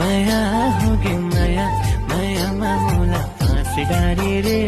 मया होगे मया मया मामूला फांसी रे।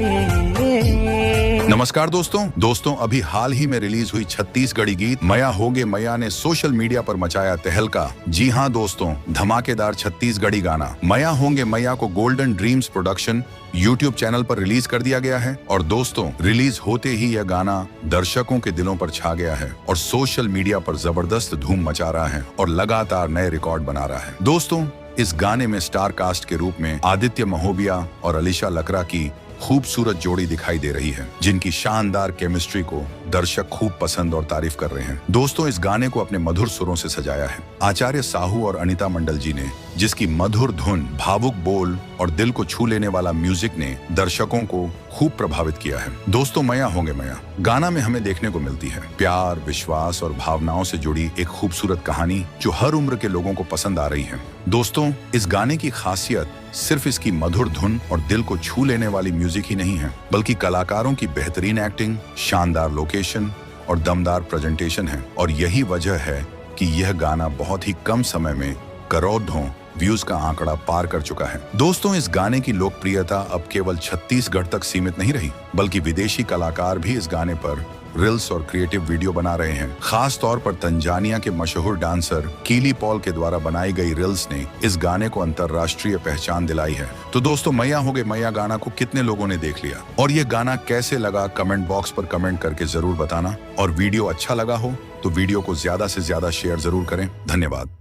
नमस्कार दोस्तों अभी हाल ही में रिलीज हुई छत्तीसगढ़ी गीत मया होगे मया ने सोशल मीडिया पर मचाया तहलका। जी हाँ दोस्तों, धमाकेदार छत्तीसगढ़ी गाना मया होंगे मया को golden dreams production YouTube channel पर रिलीज कर दिया गया है। और दोस्तों, रिलीज होते ही यह गाना दर्शकों के दिलों पर छा गया है और सोशल मीडिया पर जबरदस्त धूम मचा रहा है और लगातार नए रिकॉर्ड बना रहा है। दोस्तों, इस गाने में स्टार कास्ट के रूप में आदित्य महोबिया और अलीशा लकड़ा की खूबसूरत जोड़ी दिखाई दे रही है, जिनकी शानदार केमिस्ट्री को दर्शक खूब पसंद और तारीफ कर रहे हैं। दोस्तों, इस गाने को अपने मधुर सुरों से सजाया है आचार्य साहू और अनीता मंडल जी ने, जिसकी मधुर धुन, भावुक बोल और दिल को छू लेने वाला म्यूजिक ने दर्शकों को खूब प्रभावित किया है। दोस्तों, मया होंगे मया गाना में हमें देखने को मिलती है प्यार, विश्वास और भावनाओं से जुड़ी एक खूबसूरत कहानी जो हर उम्र के लोगों को पसंद आ रही है। दोस्तों, इस गाने की खासियत सिर्फ इसकी मधुर धुन और दिल को छू लेने वाली म्यूजिक ही नहीं है, बल्कि कलाकारों की बेहतरीन एक्टिंग, शानदार लोकेशन और दमदार प्रेजेंटेशन है। और यही वजह है कि यह गाना बहुत ही कम समय में करोड़ों व्यूज का आंकड़ा पार कर चुका है। दोस्तों, इस गाने की लोकप्रियता अब केवल छत्तीसगढ़ तक सीमित नहीं रही, बल्कि विदेशी कलाकार भी इस गाने पर रील्स और क्रिएटिव वीडियो बना रहे हैं। खास तौर पर तंजानिया के मशहूर डांसर कीली पॉल के द्वारा बनाई गई रील्स ने इस गाने को अंतर्राष्ट्रीय पहचान दिलाई है। तो दोस्तों, मया होगे मया गाना को कितने लोगों ने देख लिया और ये गाना कैसे लगा, कमेंट बॉक्स पर कमेंट करके जरूर बताना। और वीडियो अच्छा लगा हो तो वीडियो को ज्यादा से ज्यादा शेयर जरूर करें। धन्यवाद।